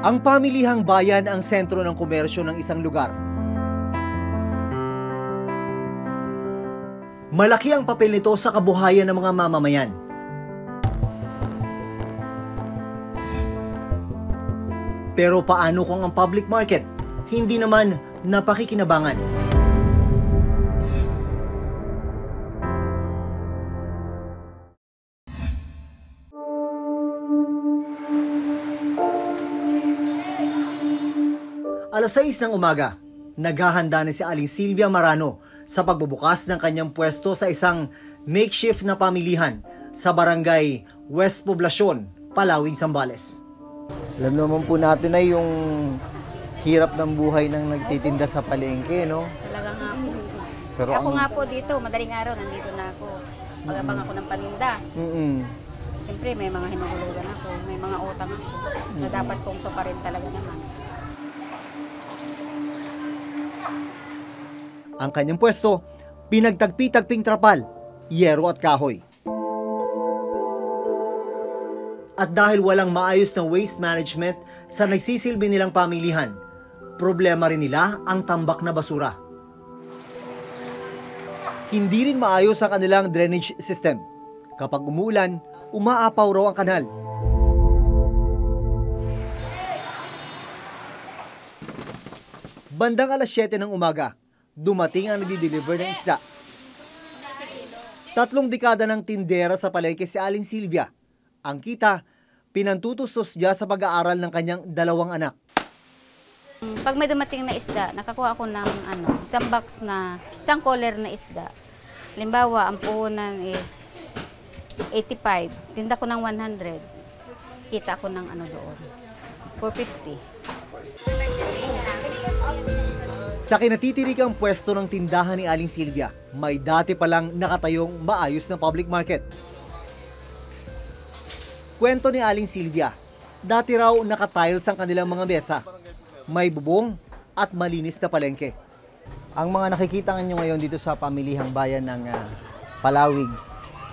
Ang pamilihang bayan ang sentro ng komersyo ng isang lugar. Malaki ang papel nito sa kabuhayan ng mga mamamayan. Pero paano kung ang public market hindi naman napakikinabangan? Alas 6 ng umaga, naghahanda na si Aling Silvia Marano sa pagbubukas ng kanyang pwesto sa isang makeshift na pamilihan sa barangay West Poblacion, Palawig, Zambales. Alam naman po natin na yung hirap ng buhay ng nagtitinda sa palengke, no? Talaga nga po. Pero Ako nga po dito, madaling araw, nandito na ako. Pag-abang ako ng paninda. Siyempre, may mga hinahulugan ako, may mga utang ako na dapat kong tuparin talaga naman. Ang kanyang pwesto, pinagtagpi-tagping trapal, yero at kahoy. At dahil walang maayos na waste management sa nagsisilbi nilang pamilihan, problema rin nila ang tambak na basura. Hindi rin maayos ang kanilang drainage system. Kapag umuulan, umaapaw raw ang kanal. Bandang alas 7 ng umaga, dumating ang nagdi-deliver ng isda. 3 dekada ng tindera sa palengke si Aling Silvia. Ang kita, pinantutustos niya sa pag-aaral ng kanyang 2 anak. Pag may dumating na isda, nakakuha ako ng isang box na, isang collar na isda. Halimbawa, ang puhunan is 85. Tinda ko ng 100. Kita ko ng doon. 450. Sa kinatitirigang pwesto ng tindahan ni Aling Silvia, may dati palang nakatayong maayos na public market. Kwento ni Aling Silvia, dati raw nakatiles ang kanilang mga mesa, may bubong at malinis na palengke. Ang mga nakikita nyo ngayon dito sa pamilihang bayan ng Palawig,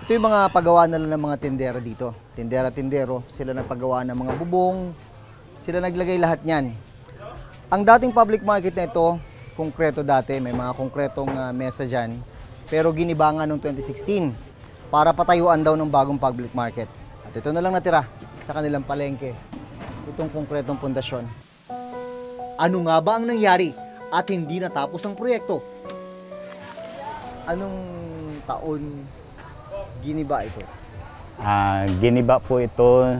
ito yung mga paggawa na lang ng mga tindera dito. Tindera-tindero, sila nagpagawa ng mga bubong, sila naglagay lahat niyan. Ang dating public market na ito, konkreto dati, may mga konkretong mesa dyan, pero ginibangan noong 2016 para patayuan daw ng bagong public market. At ito na lang natira sa kanilang palengke, itong konkretong pundasyon. Ano nga ba ang nangyari at hindi natapos ang proyekto? Anong taon giniba ito? Giniba po ito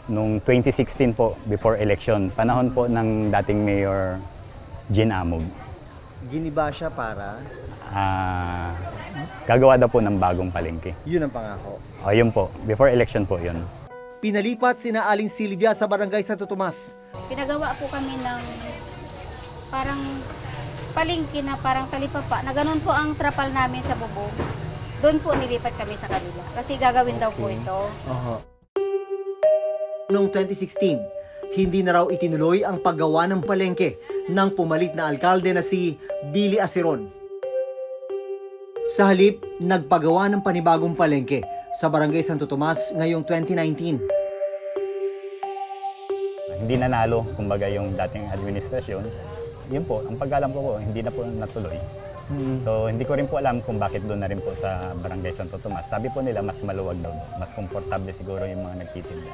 noong 2016 po, before election. Panahon po ng dating Mayor Gin Amog. Giniba siya para? Gagawa daw po ng bagong palengke. Yun ang pangako? O, yun po. Before election po yun. Pinalipat sina Aling Silvia sa barangay Santo Tomas. Pinagawa po kami ng parang palengke na parang talipapa, na ganun po ang trapal namin sa bubong. Doon po nilipat kami sa kanila. Kasi gagawin daw po ito. Noong 2016, hindi na raw itinuloy ang paggawa ng palengke ng pumalit na alkalde na si Billy Aceron. Sa halip, nagpagawa ng panibagong palengke sa barangay Santo Tomas ngayong 2019. Hindi nanalo, kumbaga yung dating administrasyon. Yun po, ang pag-alam ko hindi na po natuloy. So hindi ko rin po alam kung bakit doon na rin po sa barangay Santo Tomas. Sabi po nila mas maluwag daw, mas komportable siguro yung mga nagtitinda.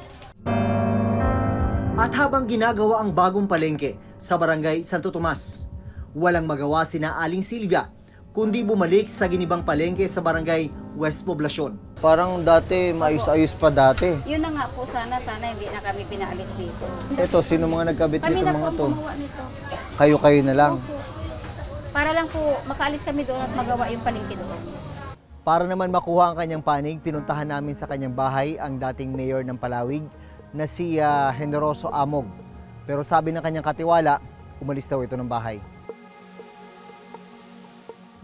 At habang ginagawa ang bagong palengke sa barangay Santo Tomas, walang magawa sina Aling Silvia kundi bumalik sa ginibang palengke sa barangay West Poblacion. Parang dati, maayos-ayos pa dati. Yun na nga po, sana hindi na kami pinaalis dito. Ito, sino mga nagkabit Kami nito na po mga ang to? gumawa nito. Kayo-kayo na lang. Opo. Para lang po makaalis kami doon at magawa yung palengke doon. Para naman makuha ang kanyang panig, pinuntahan namin sa kanyang bahay ang dating mayor ng Palawig na si Generoso Amog. Pero sabi ng kanyang katiwala, umalis daw ito ng bahay.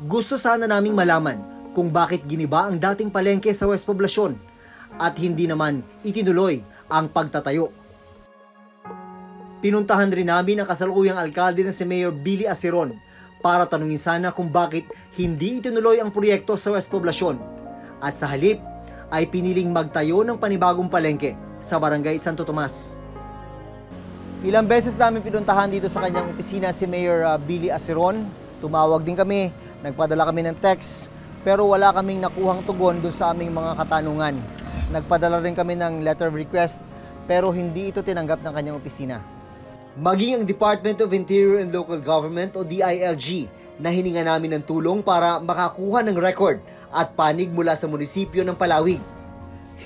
Gusto sana naming malaman kung bakit giniba ang dating palengke sa West Poblacion at hindi naman itinuloy ang pagtatayo. Pinuntahan rin namin ang kasalukuyang alkalde na si Mayor Billy Aceron para tanungin sana kung bakit hindi itinuloy ang proyekto sa West Poblacion. At sa halip, ay piniling magtayo ng panibagong palengke sa Barangay Santo Tomas. Ilang beses namin pinuntahan dito sa kanyang opisina si Mayor Billy Asiron. Tumawag din kami, nagpadala kami ng text, pero wala kaming nakuhang tugon doon sa aming mga katanungan. Nagpadala rin kami ng letter of request, pero hindi ito tinanggap ng kanyang opisina. Maging ang Department of Interior and Local Government o DILG na hininga namin ng tulong para makakuha ng record at panig mula sa munisipyo ng Palawig.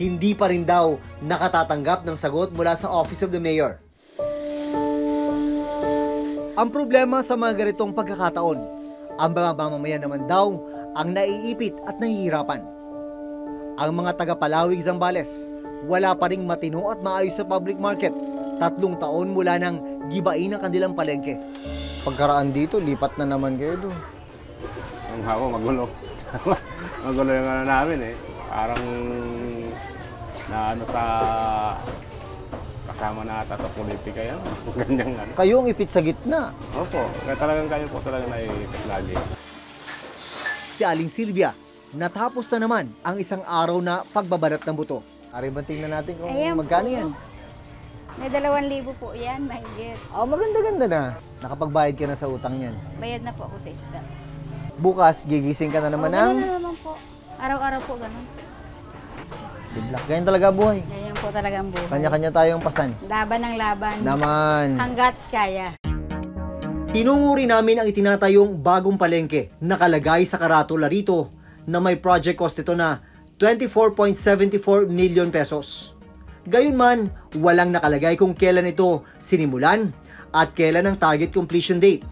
Hindi pa rin daw nakatatanggap ng sagot mula sa Office of the Mayor. Ang problema sa mga ganitong pagkakataon, ang mga mamamayan naman daw ang naiipit at nahihirapan. Ang mga taga-Palawig Zambales, wala pa ring matino at maayos sa public market. 3 taon mula nang gibain ang kanilang palengke. Pagkaraan dito, lipat na naman kayo doon. Ang hako, magulo. Magulo yung ano namin eh. Parang na ano sa kasama na ata sa politika yan. Ganyang ano. Kayong ipit sa gitna. Opo, kaya talagang kayo po talagang naiipit lagi. Si Aling Silvia, natapos na naman ang isang araw na pagbabarat ng buto. Ari ba tingnan natin kung Ayan magkano po. yan? May 2,000 po yan, mahigit. Maganda-ganda na. Nakapagbayad ka na sa utang yan. Bayad na po ako sa isda. Bukas, gigising ka na naman Ganun ng... na naman po. Araw-araw po ganun. Good luck. Ganyan talaga buhay. Ganyan po talaga ang buhay. Kanya-kanya tayong pasan. Laban ng laban. Naman. Hanggat kaya. Tinunguri namin ang itinatayong bagong palengke nakalagay sa karatula rito na may project cost ito na 24.74 million pesos. Gayunman, walang nakalagay kung kailan ito sinimulan at kailan ang target completion date.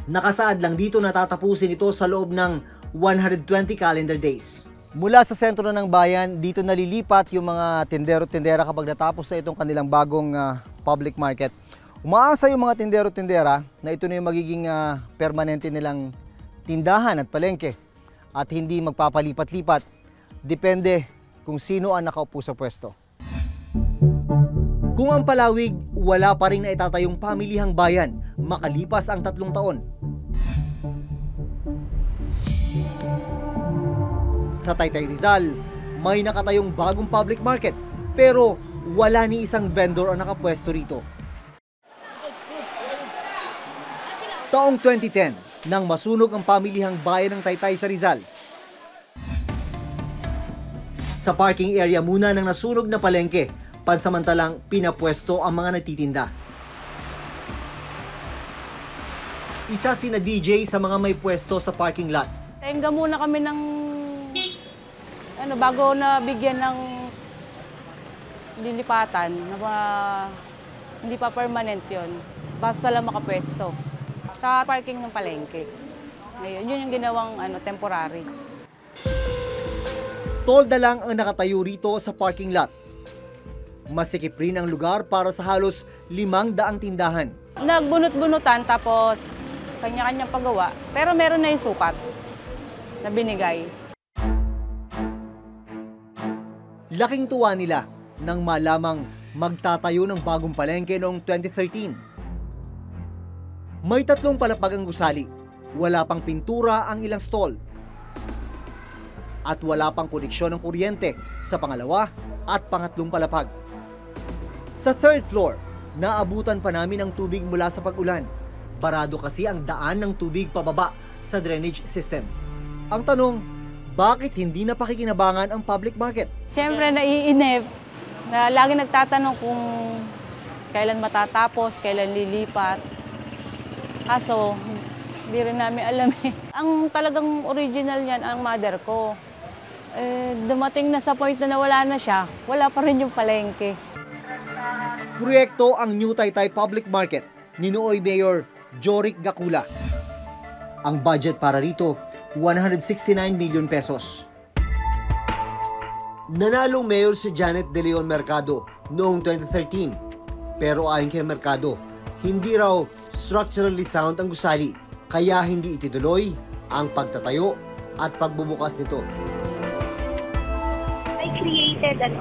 Nakasaad lang dito na tatapusin ito sa loob ng 120 calendar days. Mula sa sentro ng bayan, dito nalilipat yung mga tindero-tindera kapag natapos na itong kanilang bagong public market. Umaasa yung mga tindero-tindera na ito na yung magiging permanente nilang tindahan at palengke at hindi magpapalipat-lipat. Depende kung sino ang nakaupo sa pwesto. Kung ang Palawig, wala pa rin na itatayong pamilihang bayan makalipas ang 3 taon. Sa Taytay Rizal, may nakatayong bagong public market pero wala ni isang vendor ang nakapwesto rito. Taong 2010, nang masunog ang pamilihang bayan ng Taytay sa Rizal. Sa parking area muna ng nasunog na palengke, pansamantalang pinapwesto ang mga nagtitinda. Isa sina DJ sa mga may pwesto sa parking lot. Tenga muna kami ng bago na bigyan ng lilipatan na hindi pa permanent yon. Basta lang makapwesto sa parking ng palengke. Ngayon, yun yung ginawang temporary. Tolda lang ang nakatayo rito sa parking lot. Masikip rin ang lugar para sa halos 500 tindahan. Nagbunot-bunutan tapos kanya-kanyang paggawa. Pero meron na yung sukat na binigay. Laking tuwa nila nang malamang magtatayo ng bagong palengke noong 2013. May 3 palapag ang gusali. Wala pang pintura ang ilang stall. At wala pang koneksyon ng kuryente sa pangalawa at pangatlong palapag. Sa 3rd floor, naabutan pa namin ang tubig mula sa pag-ulan. Barado kasi ang daan ng tubig pababa sa drainage system. Ang tanong, bakit hindi na pakikinabangan ang public market? Siyempre, naiinip na lagi nagtatanong kung kailan matatapos, kailan lilipat. Kaso, hindi rin namin alam eh. Ang talagang original niyan, ang mother ko. Dumating na sa point na nawala na siya, wala pa rin yung palengke. Proyekto ang New Taytay Public Market ni Nooy Mayor Jorik Gakula. Ang budget para rito, 169 million pesos. Nanalong mayor si Janet De Leon Mercado noong 2013. Pero ayon kay Mercado, hindi raw structurally sound ang gusali, kaya hindi itinuloy ang pagtatayo at pagbubukas nito. I created an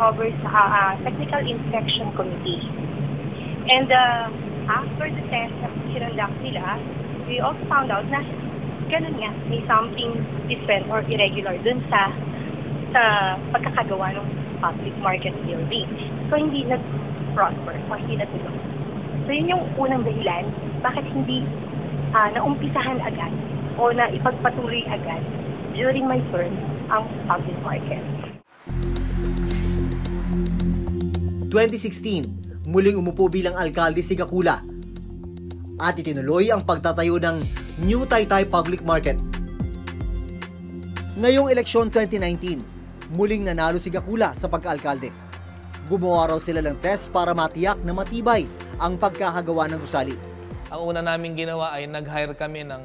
technical inspection committee. And after the test na sinundak nila, we also found out na ganun nga, may something different or irregular dun sa sa pagkakagawa ng public market building. So, hindi nag-prosper o hindi natuloy. So, yun yung unang dahilan bakit hindi naumpisahan agad o na ipagpatuloy agad during my term ang public market. 2016, muling umupo bilang alkalde si Gakula at itinuloy ang pagtatayo ng New Taytay Public Market. Ngayong eleksyon 2019, muling nanalo si Gakula sa pagka-alkalde. Gumawa raw sila ng test para matiyak na matibay ang pagkakagawa ng gusali. Ang una namin ginawa ay nag-hire kami ng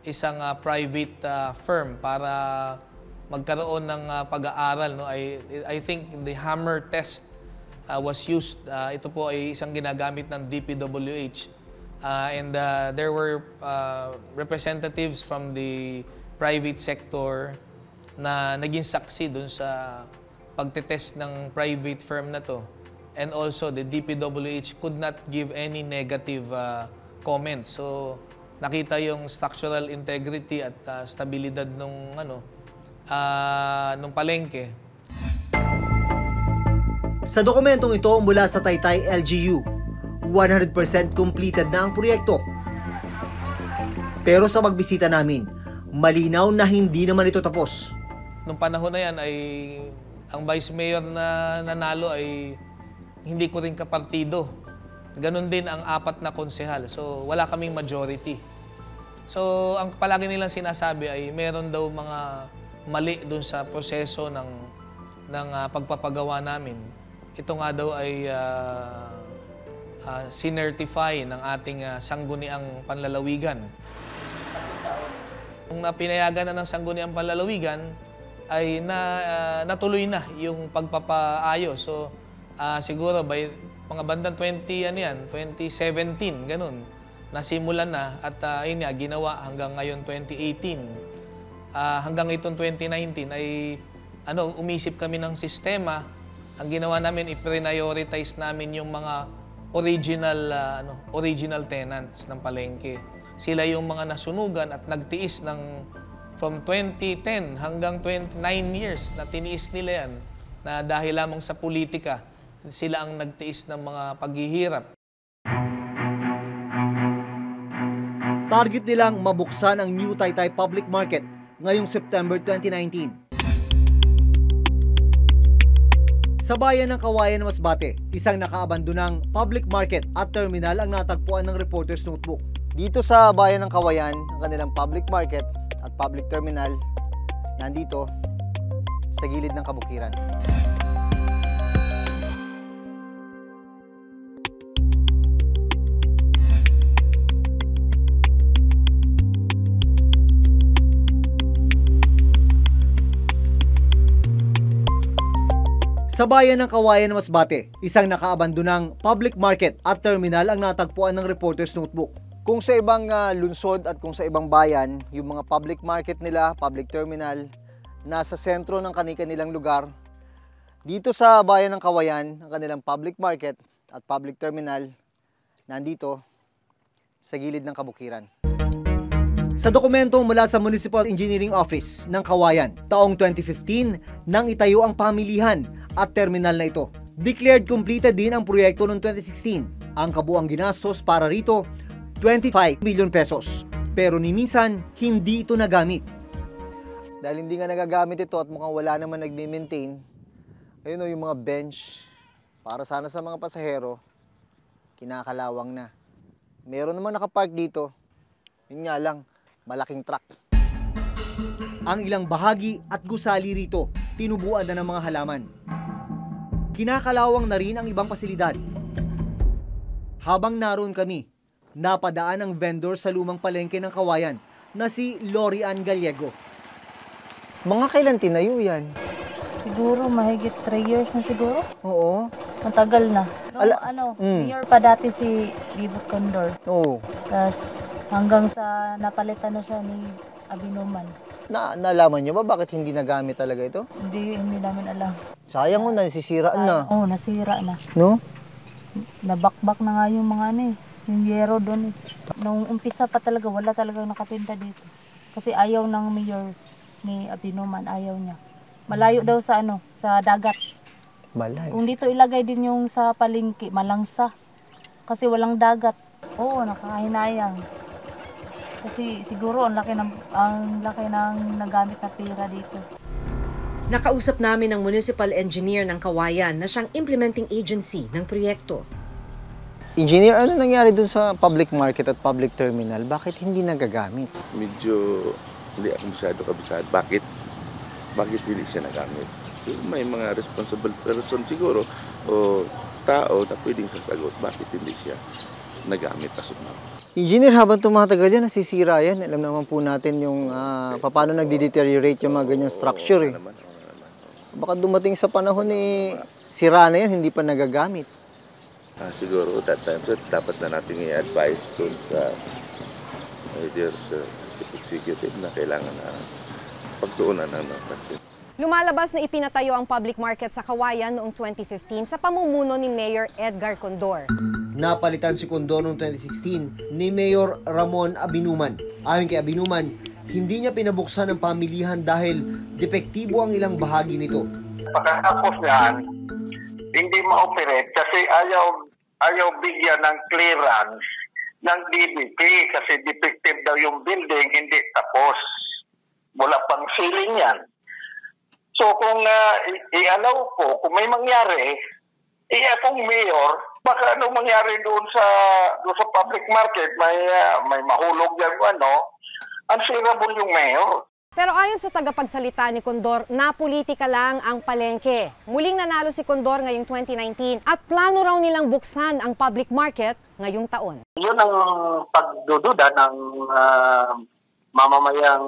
isang private firm para magkaroon ng pag-aaral. No? I think the hammer test was used. Ito po ay isang ginagamit ng DPWH. And there were representatives from the private sector na naging saksi dun sa pagtetest ng private firm na to. And also, the DPWH could not give any negative comments. So, nakita yung structural integrity at stabilidad nung palengke. Sa dokumentong ito mula sa Taytay LGU, 100% completed na ang proyekto. Pero sa pagbisita namin, malinaw na hindi naman ito tapos. Nung panahon na yan ay ang vice mayor na nanalo ay hindi ko rin kapartido. Ganon din ang 4 na konsehal. So wala kaming majority. So ang palagi nilang sinasabi ay meron daw mga mali doon sa proseso ng pagpapagawa namin. Ito nga daw ay sinertify ng ating sangguniang panlalawigan. Kung pinayagan na ng sangguniang panlalawigan, ay natuloy na yung pagpapaayos. So, siguro by mga bandang 2017, ganun, nasimulan na at yun nga, ginawa hanggang ngayon 2018. Hanggang itong 2019 ay umisip kami ng sistema. Ang ginawa namin, i-prioritize namin yung mga original tenants ng palengke. Sila yung mga nasunugan at nagtiis ng from 2010 hanggang 29 years na tiniis nila yan na dahil lamang sa politika, sila ang nagtiis ng mga paghihirap. Target nilang mabuksan ang New Taytay Public Market ngayong September 2019. Sa bayan ng Kawayan, Masbate, isang nakaabandonang public market at terminal ang natagpuan ng Reporter's Notebook. Dito sa bayan ng Kawayan, ang kanilang public market at public terminal nandito sa gilid ng kabukiran. Sa bayan ng Kawayan, Masbate, isang nakaabandonang public market at terminal ang natagpuan ng Reporter's Notebook. Kung sa ibang lungsod at kung sa ibang bayan, yung mga public market nila, public terminal, nasa sentro ng kanilang lugar, dito sa bayan ng Kawayan, ang kanilang public market at public terminal, nandito sa gilid ng kabukiran. Sa dokumento mula sa Municipal Engineering Office ng Kawayan, taong 2015 nang itayo ang pamilihan at terminal na ito. Declared completed din ang proyekto noong 2016. Ang kabuang ginastos para rito, 25 million pesos. Pero ni minsan, hindi ito nagamit. Dahil hindi nga nagagamit ito at mukhang wala naman nagme-maintain, ayun o yung mga bench, para sana sa mga pasahero, kinakalawang na. Meron naman nakapark dito, yun nga lang, malaking truck. Ang ilang bahagi at gusali rito, tinubuan na ng mga halaman. Kinakalawang na rin ang ibang pasilidad. Habang naroon kami, napadaan ang vendor sa lumang palengke ng Kawayan na si Lorian Gallego. Mga kailan tinayo yan? Siguro mahigit 3 years na siguro. Oo. Matagal na. Mayor pa dati si Bibot Condor. Oo. Tapos hanggang sa napalitan na siya ni Abinuman. Nalaman niyo ba bakit hindi nagamit talaga ito? Hindi namin alam. Sayang nasisira na. Oo, nasira na. No? Nabakbak na nga yung mga yung yero doon. Nung umpisa pa talaga, wala talaga nakatinda dito. Kasi ayaw ng mayor ni Abinuman, ayaw niya. Malayo daw sa sa dagat. Balay. Kung dito ilagay din yung sa palengke, malangsa. Kasi walang dagat. Oo, nakakahinayang. Kasi siguro ang laki ng nagamit na pera dito. Nakausap namin ang municipal engineer ng Kawayan na siyang implementing agency ng proyekto. Engineer, ano nangyari dun sa public market at public terminal? Bakit hindi nagagamit? Medyo hindi ako masyado kabisado. Bakit hindi siya nagamit? May mga responsible person siguro o tao na pwedeng sasagot bakit hindi siya nagamit as of now. Engineer, habang tumatagal yan, nasisira yan. Alam naman po natin yung paano nagde-deteriorate yung mga ganyang structure. Baka dumating sa panahon sira na yan, hindi pa nagagamit. Siguro that time, so dapat na natin i-advise dun sa executive na kailangan na pagtuunan ng pansin. Lumalabas na ipinatayo ang public market sa Kawayan noong 2015 sa pamumuno ni Mayor Edgar Condor. Napalitan si Condor noong 2016 ni Mayor Ramon Abinuman. Ayon kay Abinuman, hindi niya pinabuksan ang pamilihan dahil depektibo ang ilang bahagi nito. Pagkatapos yan, hindi ma-operate kasi ayaw bigyan ng clearance ng DBP kasi defective daw yung building, hindi tapos. Wala pang ceiling yan. So kung i-allow ko, kung may mangyari, akong mayor, baka ano mangyari doon sa public market, may mahulog yan, unsirable yung mayor. Pero ayon sa tagapagsalita ni Condor, napolitika lang ang palengke. Muling nanalo si Condor ngayong 2019 at plano raw nilang buksan ang public market ngayong taon. Yun ang pagdududa ng mamamayan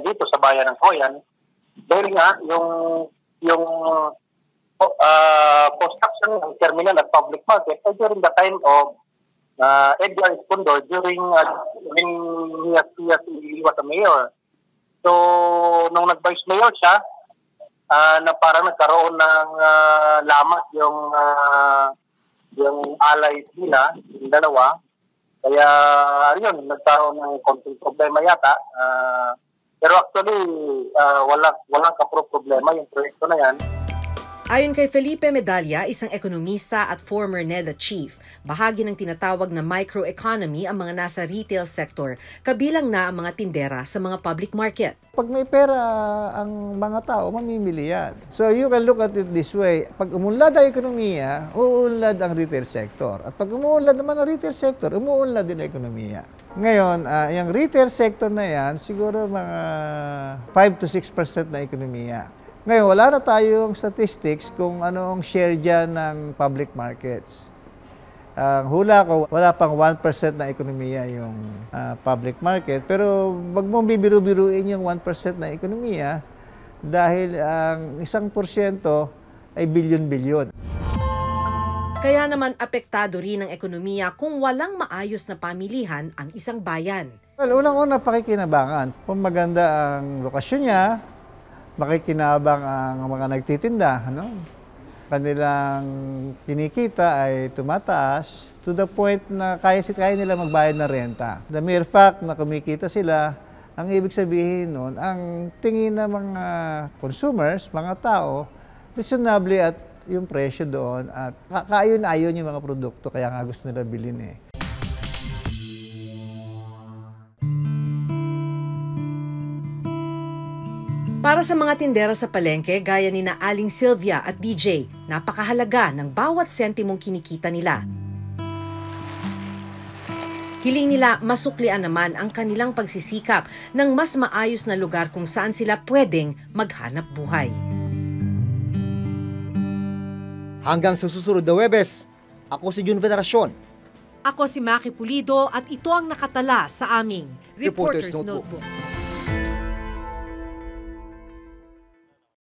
dito sa bayan ng Kawayan. Dahil nga, yung construction ng terminal at public market ay during the time of Edgar Condor when he was a mayor. So, nung nag-vice mayor siya, na parang nagkaroon ng lamat yung allies nila, yung dalawa. Kaya, yun, nagkaroon ng konting problema yata. Pero actually, walang kapro-problema yung proyekto na yan. Ayon kay Felipe Medalla, isang ekonomista at former NEDA chief, bahagi ng tinatawag na microeconomy ang mga nasa retail sector, kabilang na ang mga tindera sa mga public market. Pag may pera ang mga tao, mamimili yan. So you can look at it this way. Pag umunlad ang ekonomiya, uunlad ang retail sector. At pag umuunlad naman ang retail sector, umuunlad din ang ekonomiya. Ngayon, yung retail sector na yan, siguro mga 5 to 6% na ekonomiya. Ngayon, wala na tayong statistics kung ano ang share dyan ng public markets. Hula ko, wala pang 1% na ekonomiya yung public market. Pero wag mong bibiru-biruin yung 1% na ekonomiya dahil ang 1% ay bilyon-bilyon. Kaya naman apektado rin ang ekonomiya kung walang maayos na pamilihan ang isang bayan. Well, unang-una pakikinabangan. Kung maganda ang lokasyon niya, makikinabang ang mga nagtitinda, kanilang kinikita ay tumataas to the point na kaya nila magbayad ng renta. The mere fact na kumikita sila, ang ibig sabihin nun, ang tingin ng mga consumers, mga tao, reasonably at yung presyo doon at kaayon-ayon yung mga produkto kaya nga gusto nila bilhin . Para sa mga tindera sa palengke, gaya ni na Aling Sylvia at DJ, napakahalaga ng bawat sentimong kinikita nila. Hiling nila masuklian naman ang kanilang pagsisikap ng mas maayos na lugar kung saan sila pwedeng maghanap buhay. Hanggang sa susunod na Huwebes, ako si Jun Veneracion. Ako si Maki Pulido at ito ang nakatala sa aming Reporter's Notebook.